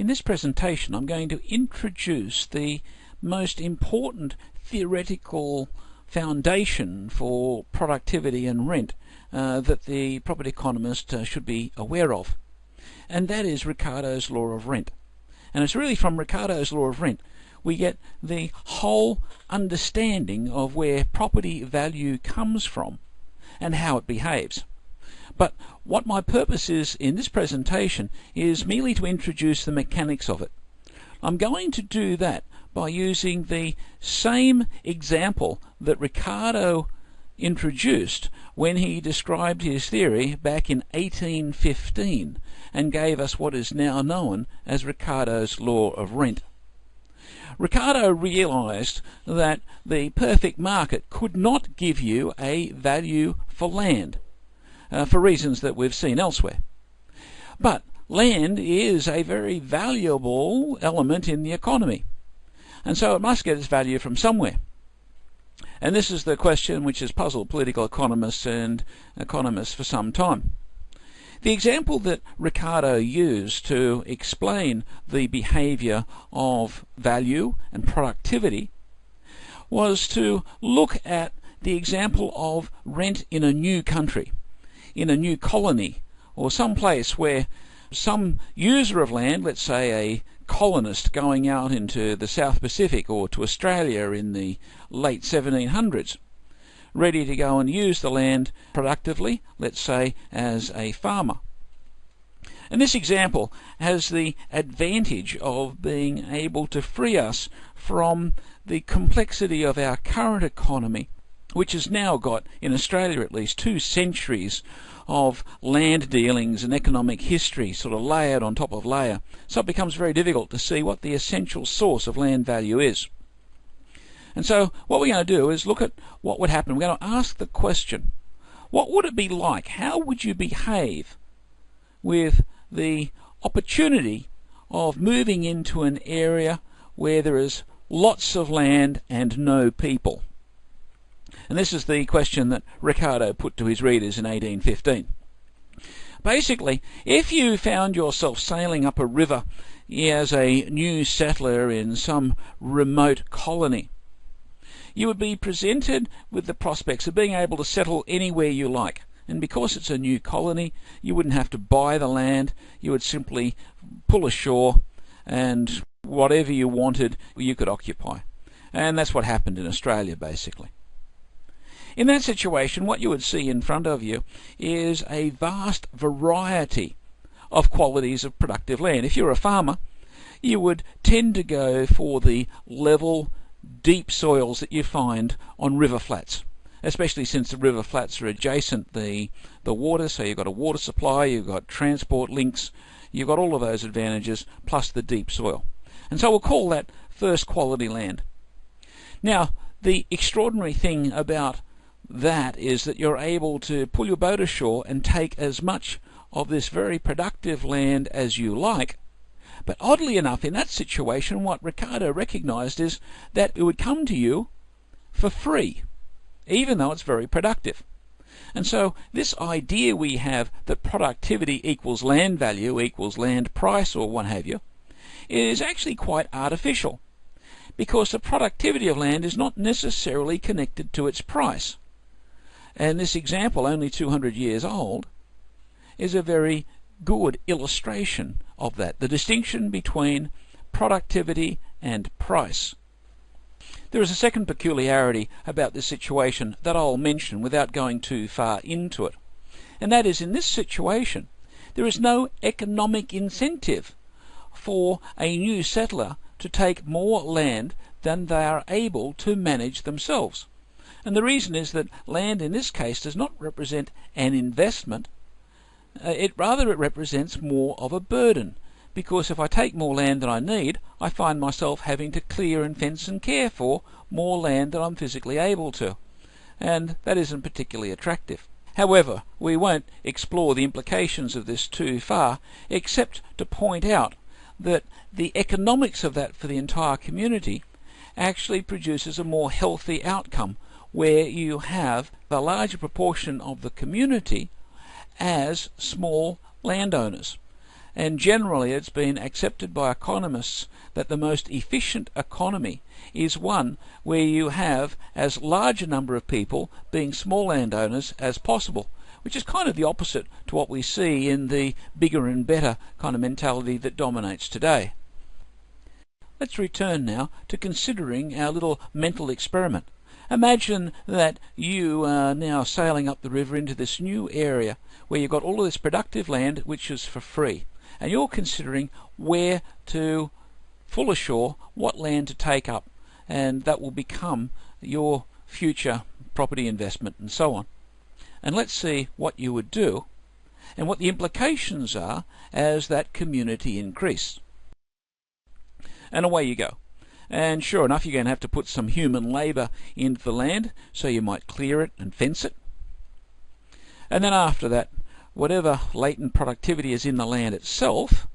this presentation I'm going to introduce the most important theoretical foundation for productivity and rent that the property economist should be aware of, and that is Ricardo's law of rent. And it's really from Ricardo's law of rent we get the whole understanding of where property value comes from and how it behaves. But what my purpose is in this presentation is merely to introduce the mechanics of it. I'm going to do that by using the same example that Ricardo introduced when he described his theory back in 1815 and gave us what is now known as Ricardo's law of rent. Ricardo realized that the perfect market could not give you a value for land, for reasons that we've seen elsewhere. But land is a very valuable element in the economy, and so it must get its value from somewhere. And this is the question which has puzzled political economists and economists for some time. The example that Ricardo used to explain the behavior of value and productivity was to look at the example of rent in a new country, in a new colony, or some place where some user of land, let's say a colonist going out into the South Pacific or to Australia in the late 1700s, ready to go and use the land productively, let's say as a farmer. And this example has the advantage of being able to free us from the complexity of our current economy, which has now got, in Australia at least, 2 centuries of land dealings and economic history sort of layered on top of layer. So it becomes very difficult to see what the essential source of land value is. And so what we're going to do is look at what would happen. We're going to ask the question, what would it be like? How would you behave with the opportunity of moving into an area where there is lots of land and no people? And this is the question that Ricardo put to his readers in 1815. Basically, if you found yourself sailing up a river as a new settler in some remote colony, you would be presented with the prospects of being able to settle anywhere you like. And because it's a new colony, you wouldn't have to buy the land. You would simply pull ashore, and whatever you wanted, you could occupy. And that's what happened in Australia, basically. In that situation, what you would see in front of you is a vast variety of qualities of productive land. If you're a farmer, you would tend to go for the level, deep soils that you find on river flats, especially since the river flats are adjacent the water, so you've got a water supply, you've got transport links, you've got all of those advantages, plus the deep soil. And so we'll call that first quality land. Now, the extraordinary thing about that is that you're able to pull your boat ashore and take as much of this very productive land as you like. But oddly enough, in that situation, what Ricardo recognized is that it would come to you for free, even though it's very productive. And so this idea we have that productivity equals land value equals land price or what have you is actually quite artificial, because the productivity of land is not necessarily connected to its price. And this example, only 200 years old, is a very good illustration of that, the distinction between productivity and price. There is a second peculiarity about this situation that I'll mention without going too far into it, and that is, in this situation there is no economic incentive for a new settler to take more land than they are able to manage themselves. And the reason is that land in this case does not represent an investment, it represents more of a burden, because if I take more land than I need, I find myself having to clear and fence and care for more land than I'm physically able to, and that isn't particularly attractive. However, we won't explore the implications of this too far, except to point out that the economics of that for the entire community actually produces a more healthy outcome, where you have a larger proportion of the community as small landowners. And generally it's been accepted by economists that the most efficient economy is one where you have as large a number of people being small landowners as possible, which is kind of the opposite to what we see in the bigger and better kind of mentality that dominates today. Let's return now to considering our little mental experiment. Imagine that you are now sailing up the river into this new area where you've got all of this productive land which is for free, and you're considering where to full ashore, what land to take up, and that will become your future property investment and so on. And let's see what you would do and what the implications are as that community increase. And away you go. And sure enough, you're going to have to put some human labour into the land, so you might clear it and fence it. And then after that, whatever latent productivity is in the land itself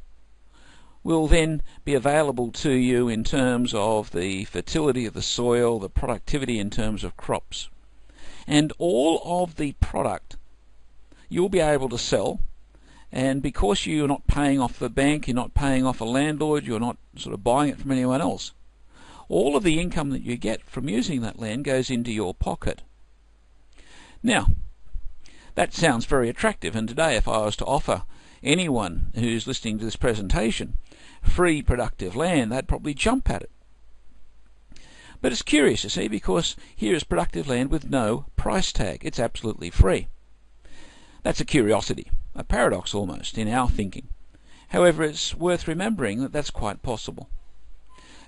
will then be available to you in terms of the fertility of the soil, the productivity in terms of crops. And all of the product you'll be able to sell, and because you're not paying off the bank, you're not paying off a landlord, you're not sort of buying it from anyone else, all of the income that you get from using that land goes into your pocket. Now, that sounds very attractive, and today if I was to offer anyone who's listening to this presentation free productive land, they'd probably jump at it. But it's curious, you see, because here is productive land with no price tag. It's absolutely free. That's a curiosity, a paradox almost, in our thinking. However, it's worth remembering that that's quite possible.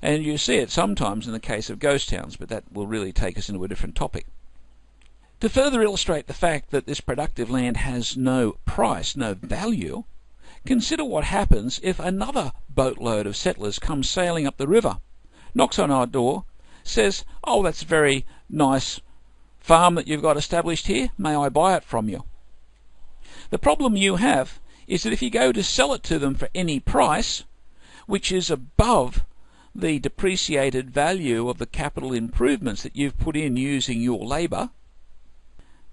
And you see it sometimes in the case of ghost towns, but that will really take us into a different topic. To further illustrate the fact that this productive land has no price, no value, consider what happens if another boatload of settlers comes sailing up the river, knocks on our door, says, "Oh, that's a very nice farm that you've got established here. May I buy it from you?" The problem you have is that if you go to sell it to them for any price, which is above the depreciated value of the capital improvements that you've put in using your labour,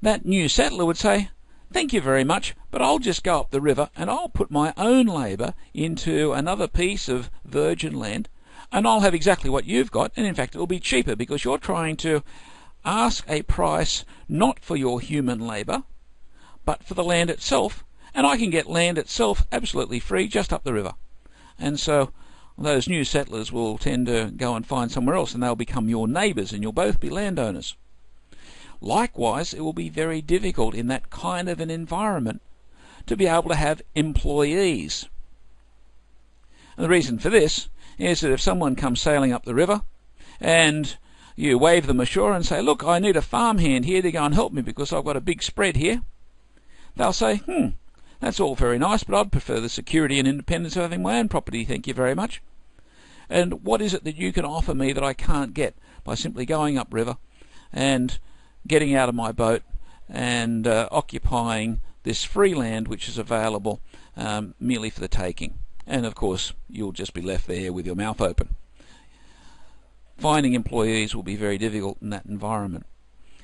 that new settler would say, "Thank you very much, but I'll just go up the river and I'll put my own labour into another piece of virgin land, and I'll have exactly what you've got, and in fact it'll be cheaper because you're trying to ask a price not for your human labour, but for the land itself, and I can get land itself absolutely free just up the river." And so those new settlers will tend to go and find somewhere else, and they'll become your neighbours, and you'll both be landowners. Likewise, it will be very difficult in that kind of an environment to be able to have employees. And the reason for this is that if someone comes sailing up the river and you wave them ashore and say, "Look, I need a farmhand here to go and help me because I've got a big spread here," they'll say, "That's all very nice, but I'd prefer the security and independence of having my own property, thank you very much. And what is it that you can offer me that I can't get by simply going upriver and getting out of my boat and occupying this free land which is available merely for the taking?" And of course you'll just be left there with your mouth open. Finding employees will be very difficult in that environment.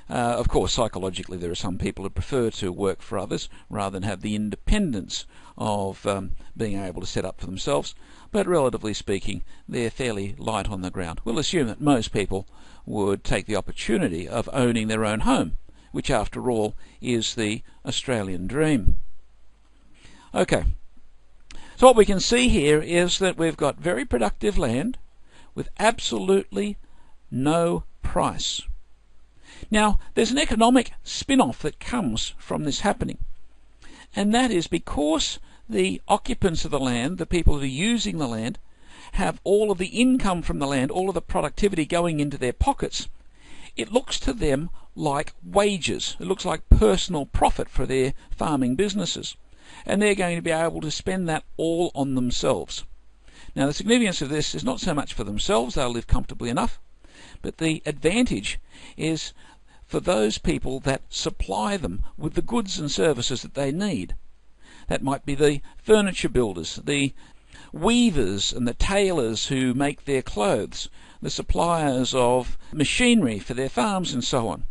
Of course, psychologically there are some people who prefer to work for others rather than have the independence of being able to set up for themselves, but relatively speaking they're fairly light on the ground. We'll assume that most people would take the opportunity of owning their own home, which after all is the Australian dream. Okay, so what we can see here is that we've got very productive land with absolutely no price. Now, there's an economic spin-off that comes from this happening, and that is because the occupants of the land, the people who are using the land, have all of the income from the land, all of the productivity going into their pockets, it looks to them like wages. It looks like personal profit for their farming businesses, and they're going to be able to spend that all on themselves. Now, the significance of this is not so much for themselves, they'll live comfortably enough, but the advantage is for those people that supply them with the goods and services that they need. That might be the furniture builders, the weavers and the tailors who make their clothes, the suppliers of machinery for their farms and so on.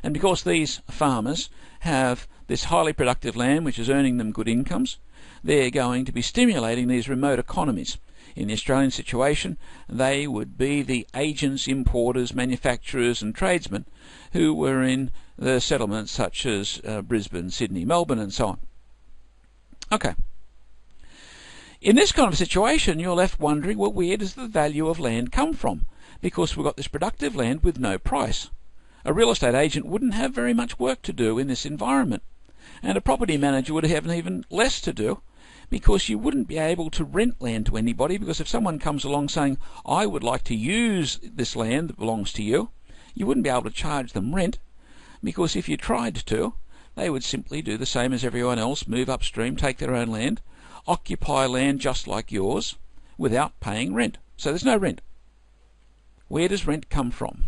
And because these farmers have this highly productive land which is earning them good incomes, they're going to be stimulating these remote economies. In the Australian situation, they would be the agents, importers, manufacturers and tradesmen who were in the settlements such as Brisbane, Sydney, Melbourne and so on. Okay. In this kind of situation, you're left wondering, well, where does the value of land come from? Because we've got this productive land with no price. A real estate agent wouldn't have very much work to do in this environment, and a property manager would have even less to do, because you wouldn't be able to rent land to anybody, because if someone comes along saying, I would like to use this land that belongs to you, you wouldn't be able to charge them rent, because if you tried to, they would simply do the same as everyone else, move upstream, take their own land, occupy land just like yours, without paying rent. So there's no rent. Where does rent come from?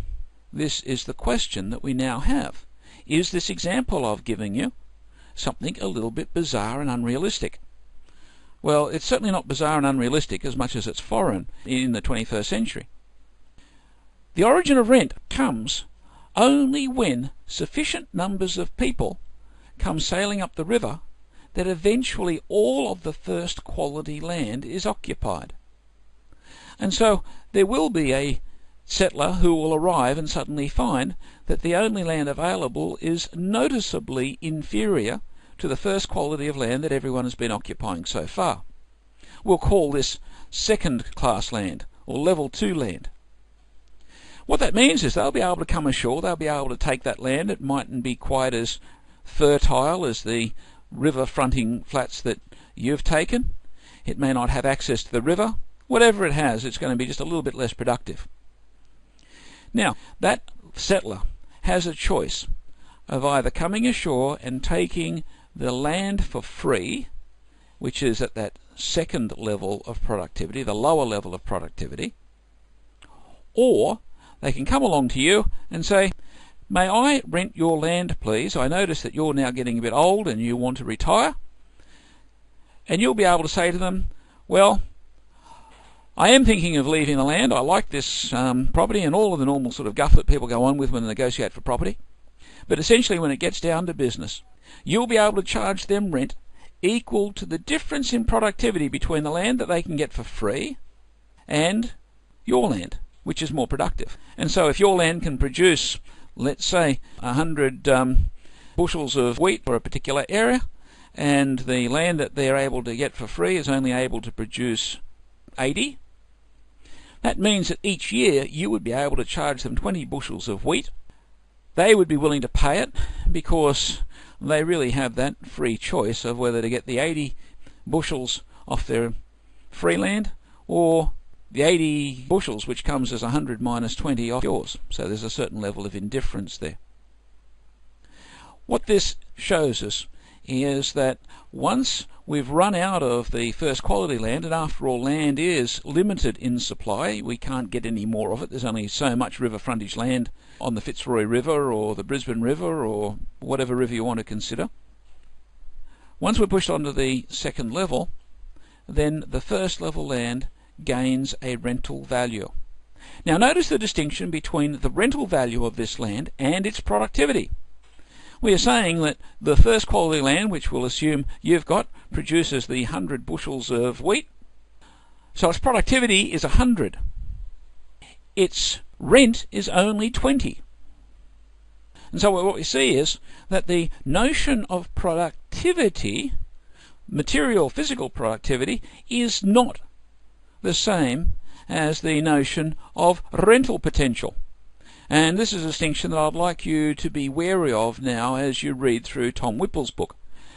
This is the question that we now have. Is this example I've given you something a little bit bizarre and unrealistic? Well, it's certainly not bizarre and unrealistic as much as it's foreign in the 21st century. The origin of rent comes only when sufficient numbers of people come sailing up the river that eventually all of the first quality land is occupied. And so there will be a settler who will arrive and suddenly find that the only land available is noticeably inferior to the first quality of land that everyone has been occupying so far. We'll call this second-class land, or level 2 land. What that means is they'll be able to come ashore, they'll be able to take that land. It mightn't be quite as fertile as the river-fronting flats that you've taken. It may not have access to the river. Whatever it has, it's going to be just a little bit less productive. Now, that settler has a choice of either coming ashore and taking the land for free, which is at that second level of productivity, the lower level of productivity, or they can come along to you and say, may I rent your land, please? I notice that you're now getting a bit old and you want to retire. And you'll be able to say to them, well, I am thinking of leaving the land. I like this property and all of the normal sort of guff that people go on with when they negotiate for property. But essentially, when it gets down to business, you'll be able to charge them rent equal to the difference in productivity between the land that they can get for free and your land, which is more productive. And so if your land can produce, let's say, 100 bushels of wheat for a particular area, and the land that they're able to get for free is only able to produce 80, that means that each year you would be able to charge them 20 bushels of wheat. They would be willing to pay it because they really have that free choice of whether to get the 80 bushels off their free land or the 80 bushels, which comes as 100 minus 20 off yours. So there's a certain level of indifference there. What this shows us is that once we've run out of the first quality land, and after all, land is limited in supply, we can't get any more of it. There's only so much river frontage land on the Fitzroy River or the Brisbane River or whatever river you want to consider. Once we're pushed onto the second level, then the first level land gains a rental value. Now notice the distinction between the rental value of this land and its productivity. We are saying that the first quality land, which we'll assume you've got, produces the 100 bushels of wheat. So its productivity is 100. Its rent is only 20. And so what we see is that the notion of productivity, material physical productivity, is not the same as the notion of rental potential. And this is a distinction that I'd like you to be wary of now as you read through Tom Whipple's book.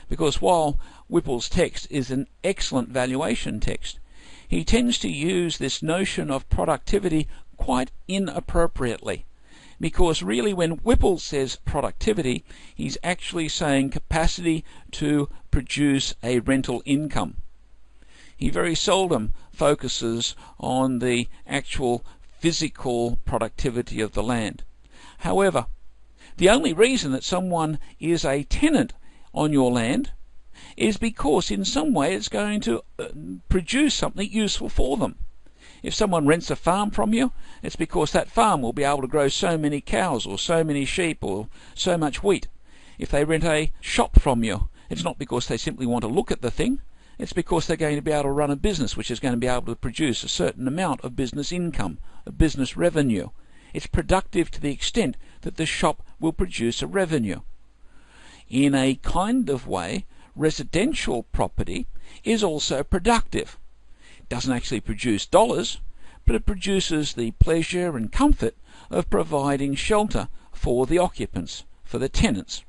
Because while Whipple's text is an excellent valuation text, he tends to use this notion of productivity quite inappropriately. Because really when Whipple says productivity, he's actually saying capacity to produce a rental income. He very seldom focuses on the actual physical productivity of the land. However, the only reason that someone is a tenant on your land is because in some way it's going to produce something useful for them. If someone rents a farm from you, it's because that farm will be able to grow so many cows or so many sheep or so much wheat. If they rent a shop from you, it's not because they simply want to look at the thing. It's because they're going to be able to run a business which is going to be able to produce a certain amount of business income, of business revenue. It's productive to the extent that the shop will produce a revenue. In a kind of way, residential property is also productive. It doesn't actually produce dollars, but it produces the pleasure and comfort of providing shelter for the occupants, for the tenants.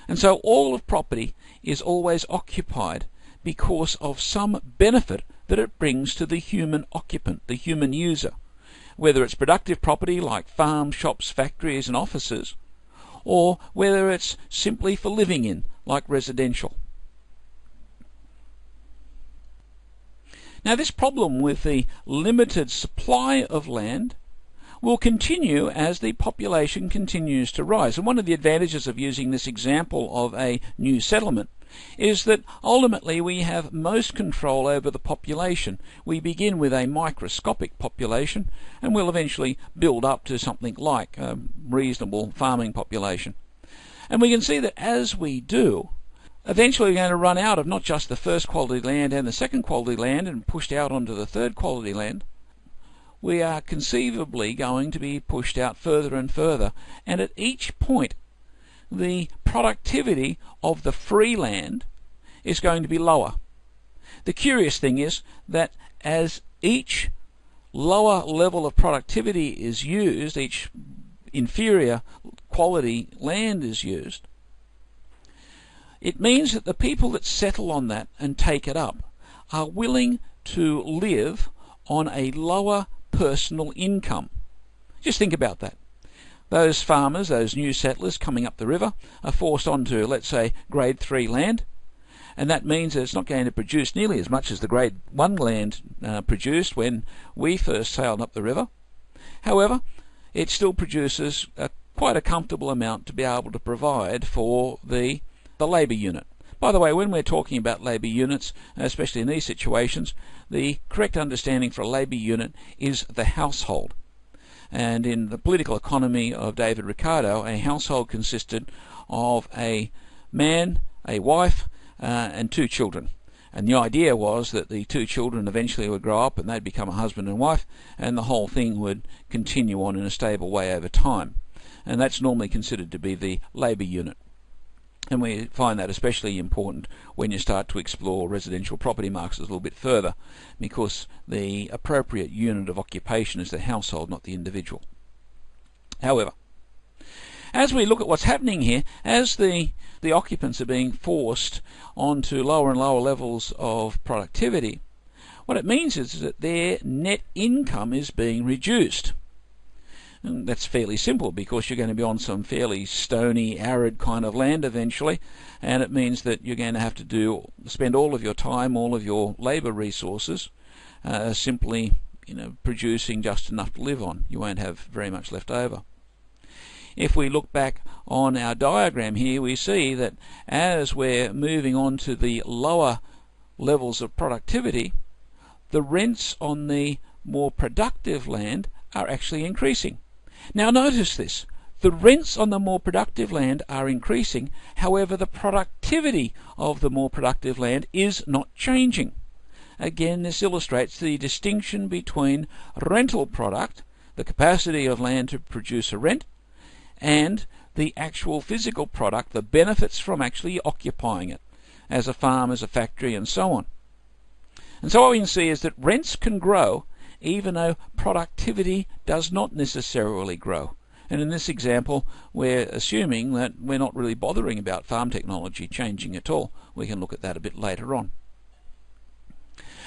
And so all of property is always occupied because of some benefit that it brings to the human occupant, the human user, whether it's productive property like farms, shops, factories and offices, or whether it's simply for living in, like residential. Now, this problem with the limited supply of land will continue as the population continues to rise. And one of the advantages of using this example of a new settlement is that ultimately we have most control over the population. We begin with a microscopic population and we'll eventually build up to something like a reasonable farming population. And we can see that as we do, eventually we're going to run out of not just the first quality land and the second quality land and pushed out onto the third quality land. We are conceivably going to be pushed out further and further, and at each point the productivity of the free land is going to be lower. The curious thing is that as each lower level of productivity is used, each inferior quality land is used, it means that the people that settle on that and take it up are willing to live on a lower personal income. Just think about that. Those farmers, those new settlers coming up the river, are forced onto, let's say, grade 3 land, and that means that it's not going to produce nearly as much as the grade 1 land produced when we first sailed up the river. However, it still produces quite a comfortable amount to be able to provide for the labour unit. By the way, when we're talking about labour units, especially in these situations, the correct understanding for a labour unit is the household. And in the political economy of David Ricardo, a household consisted of a man, a wife, and 2 children. And the idea was that the 2 children eventually would grow up and they'd become a husband and wife, and the whole thing would continue on in a stable way over time. And that's normally considered to be the labour unit. And we find that especially important when you start to explore residential property markets a little bit further, because the appropriate unit of occupation is the household, not the individual. However, as we look at what's happening here, as the occupants are being forced onto lower and lower levels of productivity, what it means is that their net income is being reduced. And that's fairly simple, because you're going to be on some fairly stony, arid kind of land eventually, and it means that you're going to have to spend all of your time, all of your labour resources, simply producing just enough to live on. You won't have very much left over. If we look back on our diagram here, we see that as we're moving on to the lower levels of productivity, the rents on the more productive land are actually increasing. Now notice this. The rents on the more productive land are increasing, however the productivity of the more productive land is not changing. Again, this illustrates the distinction between rental product, the capacity of land to produce a rent, and the actual physical product, the benefits from actually occupying it, as a farm, as a factory, and so on. And so what we can see is that rents can grow even though productivity does not necessarily grow. And in this example, we're assuming that we're not really bothering about farm technology changing at all. We can look at that a bit later on.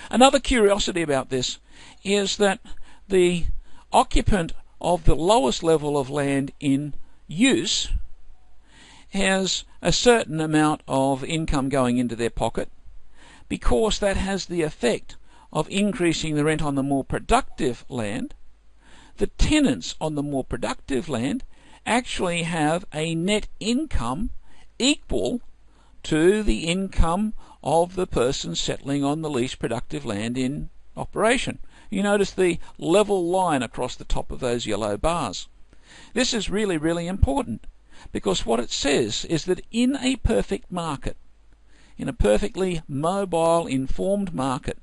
Another curiosity about this is that the occupant of the lowest level of land in use has a certain amount of income going into their pocket, because that has the effect of increasing the rent on the more productive land. The tenants on the more productive land actually have a net income equal to the income of the person settling on the least productive land in operation. You notice the level line across the top of those yellow bars. This is really, really important, because what it says is that in a perfect market, in a perfectly mobile, informed market,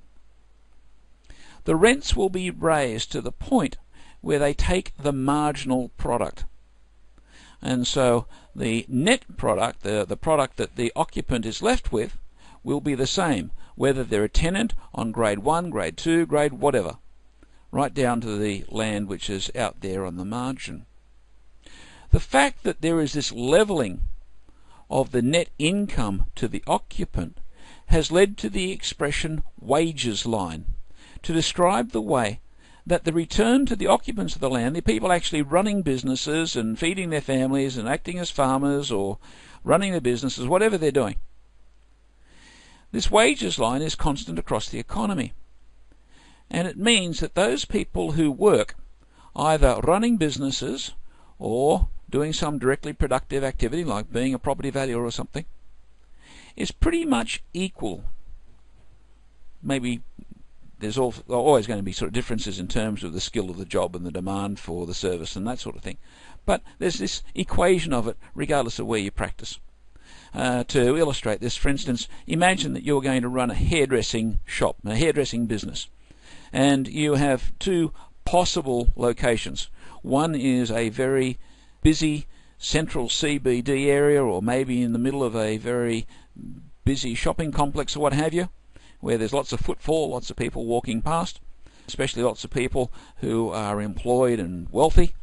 the rents will be raised to the point where they take the marginal product. And so the net product, the product that the occupant is left with, will be the same, whether they're a tenant on grade 1, grade 2, grade whatever, right down to the land which is out there on the margin. The fact that there is this levelling of the net income to the occupant has led to the expression wages line, to describe the way that the return to the occupants of the land, the people actually running businesses and feeding their families and acting as farmers or running their businesses, whatever they're doing, this wages line is constant across the economy. And it means that those people who work either running businesses or doing some directly productive activity like being a property valuer or something is pretty much equal. Maybe there's always going to be sort of differences in terms of the skill of the job and the demand for the service and that sort of thing. But there's this equation of it regardless of where you practice. To illustrate this, for instance, imagine that you're going to run a hairdressing shop, a hairdressing business, and you have two possible locations. One is a very busy central CBD area, or maybe in the middle of a very busy shopping complex or what have you, where there's lots of footfall, lots of people walking past, especially lots of people who are employed and wealthy,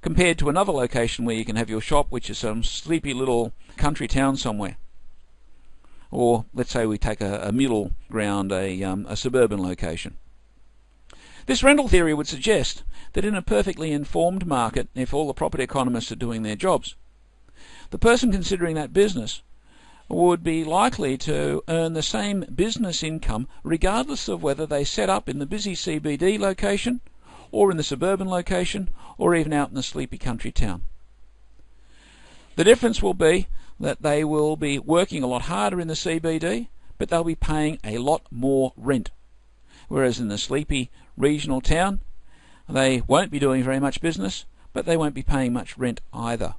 compared to another location where you can have your shop, which is some sleepy little country town somewhere. Or let's say we take a middle ground, a suburban location. This rental theory would suggest that in a perfectly informed market, if all the property economists are doing their jobs, the person considering that business would be likely to earn the same business income regardless of whether they set up in the busy CBD location or in the suburban location or even out in the sleepy country town. The difference will be that they will be working a lot harder in the CBD, but they'll be paying a lot more rent. Whereas in the sleepy regional town, they won't be doing very much business, but they won't be paying much rent either.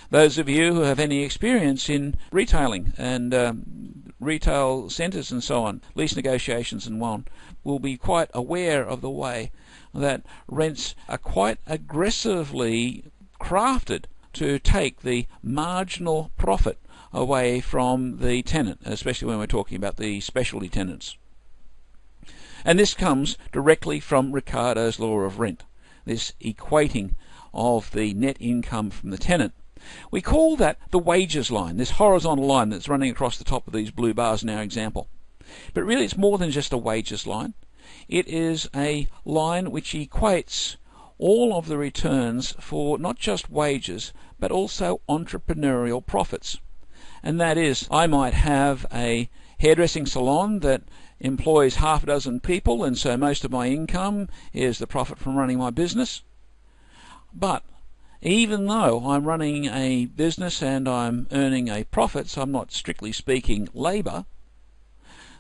Those of you who have any experience in retailing and retail centres and so on, lease negotiations and so on, will be quite aware of the way that rents are quite aggressively crafted to take the marginal profit away from the tenant, especially when we're talking about the specialty tenants. And this comes directly from Ricardo's law of rent, this equating of the net income from the tenant. We call that the wages line, this horizontal line that's running across the top of these blue bars in our example. But really it's more than just a wages line. It is a line which equates all of the returns for not just wages, but also entrepreneurial profits. And that is, I might have a hairdressing salon that employs half a dozen people, and so most of my income is the profit from running my business. But even though I'm running a business and I'm earning a profit, so I'm not strictly speaking labour,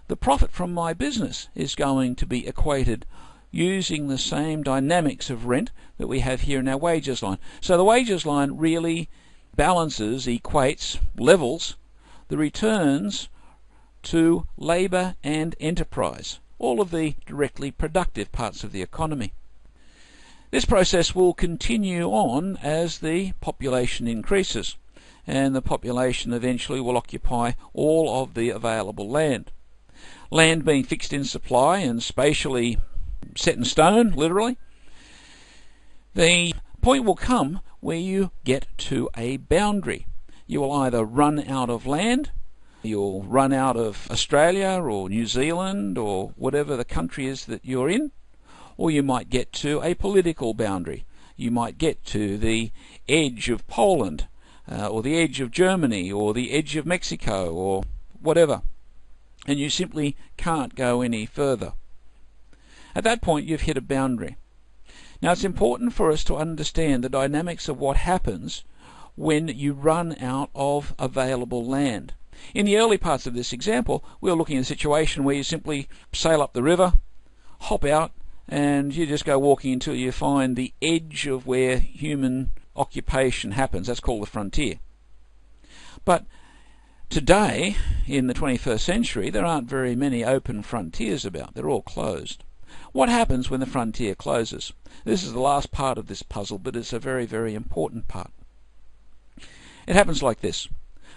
the profit from my business is going to be equated using the same dynamics of rent that we have here in our wages line. So the wages line really balances, equates, levels the returns to labour and enterprise, all of the directly productive parts of the economy. This process will continue on as the population increases, and the population eventually will occupy all of the available land. Land being fixed in supply and spatially set in stone, literally. The point will come where you get to a boundary. You will either run out of land, you'll run out of Australia or New Zealand or whatever the country is that you're in, or you might get to a political boundary. You might get to the edge of Poland, or the edge of Germany, or the edge of Mexico, or whatever, and you simply can't go any further. At that point you've hit a boundary. Now it's important for us to understand the dynamics of what happens when you run out of available land. In the early parts of this example, we were looking at a situation where you simply sail up the river, hop out, and you just go walking until you find the edge of where human occupation happens. That's called the frontier. But Today, in the 21st century, there aren't very many open frontiers about. They're all closed. What happens when the frontier closes? This is the last part of this puzzle, but it's a very, very important part. It happens like this.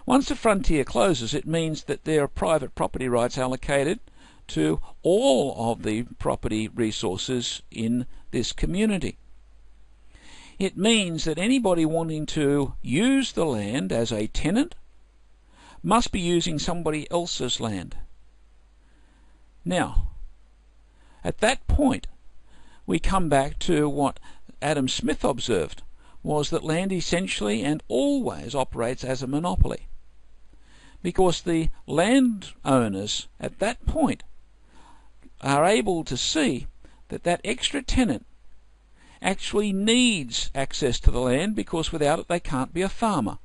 Once the frontier closes, it means that there are private property rights allocated to all of the property resources in this community. It means that anybody wanting to use the land as a tenant must be using somebody else's land. Now, at that point, we come back to what Adam Smith observed, was that land essentially and always operates as a monopoly, because the landowners at that point are able to see that that extra tenant actually needs access to the land, because without it they can't be a farmer,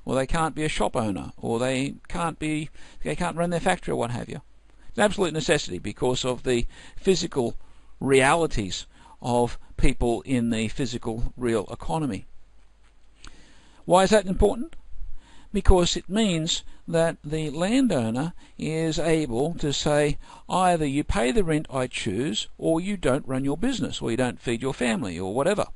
or they can't be a shop owner, or they can't run their factory or what have you. It's an absolute necessity because of the physical realities of people in the physical real economy. Why is that important? Because it means that the landowner is able to say, either you pay the rent I choose, or you don't run your business, or you don't feed your family, or whatever.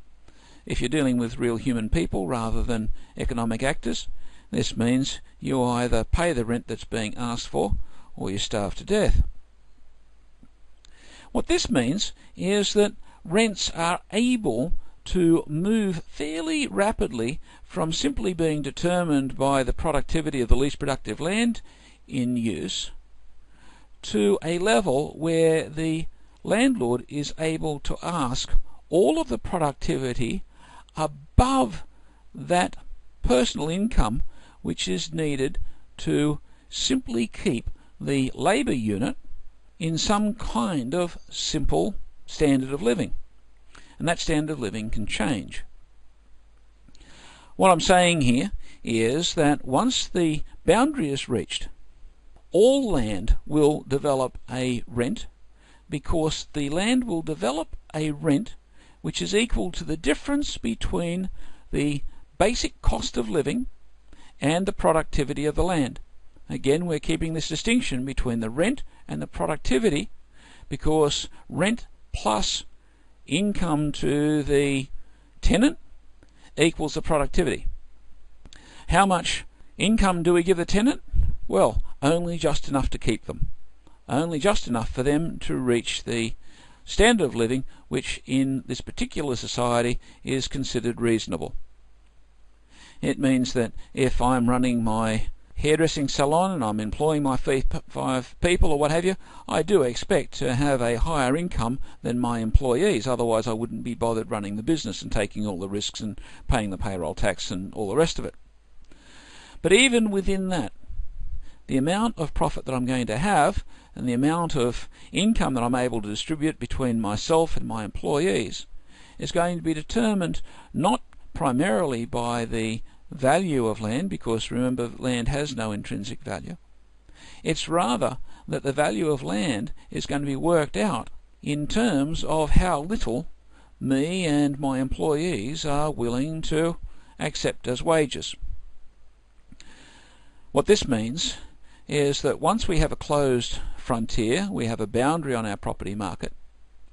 If you're dealing with real human people rather than economic actors, this means you either pay the rent that's being asked for, or you starve to death. What this means is that rents are able to move fairly rapidly from simply being determined by the productivity of the least productive land in use to a level where the landlord is able to ask all of the productivity above that personal income which is needed to simply keep the labour unit in some kind of simple standard of living. And that standard of living can change. What I'm saying here is that once the boundary is reached, all land will develop a rent, because the land will develop a rent which is equal to the difference between the basic cost of living and the productivity of the land. Again, we're keeping this distinction between the rent and the productivity, because rent plus income to the tenant equals the productivity. How much income do we give the tenant? Well, only just enough to keep them. Only just enough for them to reach the standard of living which in this particular society is considered reasonable. It means that if I'm running my hairdressing salon and I'm employing my 5 people or what have you, I do expect to have a higher income than my employees. Otherwise I wouldn't be bothered running the business and taking all the risks and paying the payroll tax and all the rest of it. But even within that, the amount of profit that I'm going to have and the amount of income that I'm able to distribute between myself and my employees is going to be determined not primarily by the value of land, because remember, land has no intrinsic value. It's rather that the value of land is going to be worked out in terms of how little me and my employees are willing to accept as wages. What this means is that once we have a closed frontier, we have a boundary on our property market,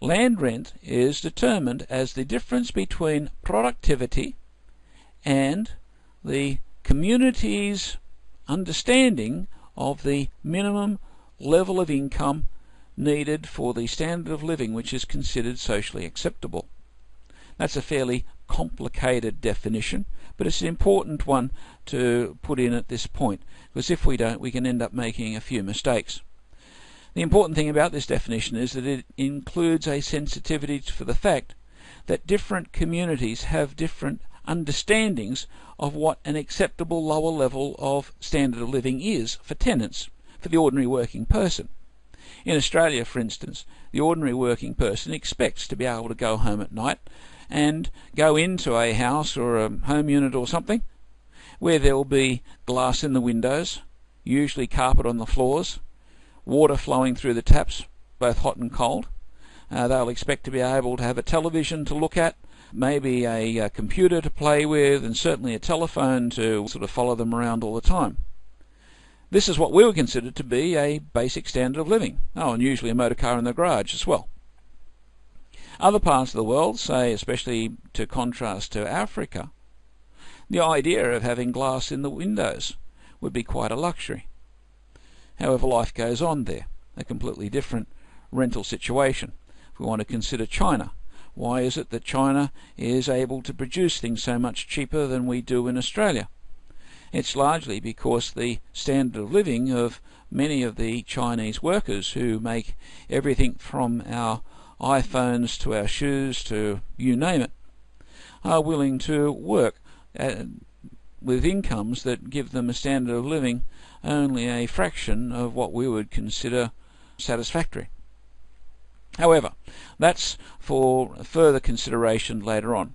land rent is determined as the difference between productivity and the community's understanding of the minimum level of income needed for the standard of living which is considered socially acceptable. That's a fairly complicated definition, but it's an important one to put in at this point, because if we don't, we can end up making a few mistakes. The important thing about this definition is that it includes a sensitivity for the fact that different communities have different understandings of what an acceptable lower level of standard of living is for tenants, for the ordinary working person. In Australia, for instance, the ordinary working person expects to be able to go home at night and go into a house or a home unit or something where there will be glass in the windows, usually carpet on the floors, water flowing through the taps, both hot and cold. They'll expect to be able to have a television to look at, maybe a computer to play with, and certainly a telephone to sort of follow them around all the time. This is what we would consider to be a basic standard of living. Oh, and usually a motor car in the garage as well. Other parts of the world, say especially to contrast to Africa, the idea of having glass in the windows would be quite a luxury. However, life goes on there, a completely different rental situation. If we want to consider China, why is it that China is able to produce things so much cheaper than we do in Australia? It's largely because the standard of living of many of the Chinese workers who make everything from our iPhones to our shoes to you name it, are willing to work with incomes that give them a standard of living only a fraction of what we would consider satisfactory. However, that's for further consideration later on.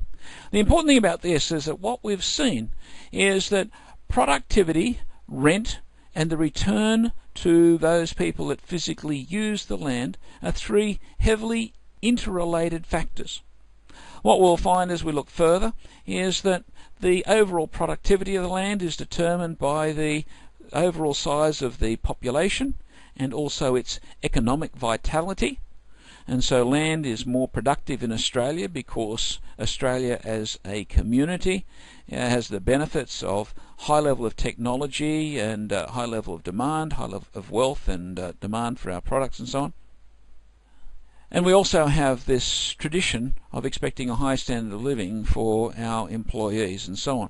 The important thing about this is that what we've seen is that productivity, rent, and the return to those people that physically use the land are three heavily interrelated factors. What we'll find as we look further is that the overall productivity of the land is determined by the overall size of the population and also its economic vitality. And so land is more productive in Australia because Australia as a community has the benefits of high level of technology and high level of demand, high level of wealth and demand for our products and so on. And we also have this tradition of expecting a high standard of living for our employees and so on.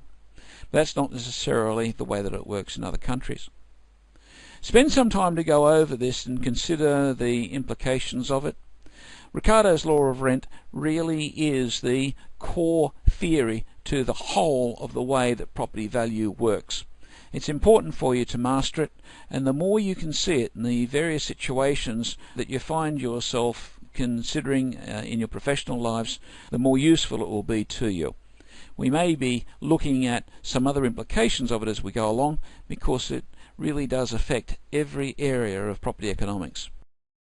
But that's not necessarily the way that it works in other countries. Spend some time to go over this and consider the implications of it. Ricardo's law of rent really is the core theory to the whole of the way that property value works. It's important for you to master it, and the more you can see it in the various situations that you find yourself considering in your professional lives, the more useful it will be to you. We may be looking at some other implications of it as we go along, because it really does affect every area of property economics.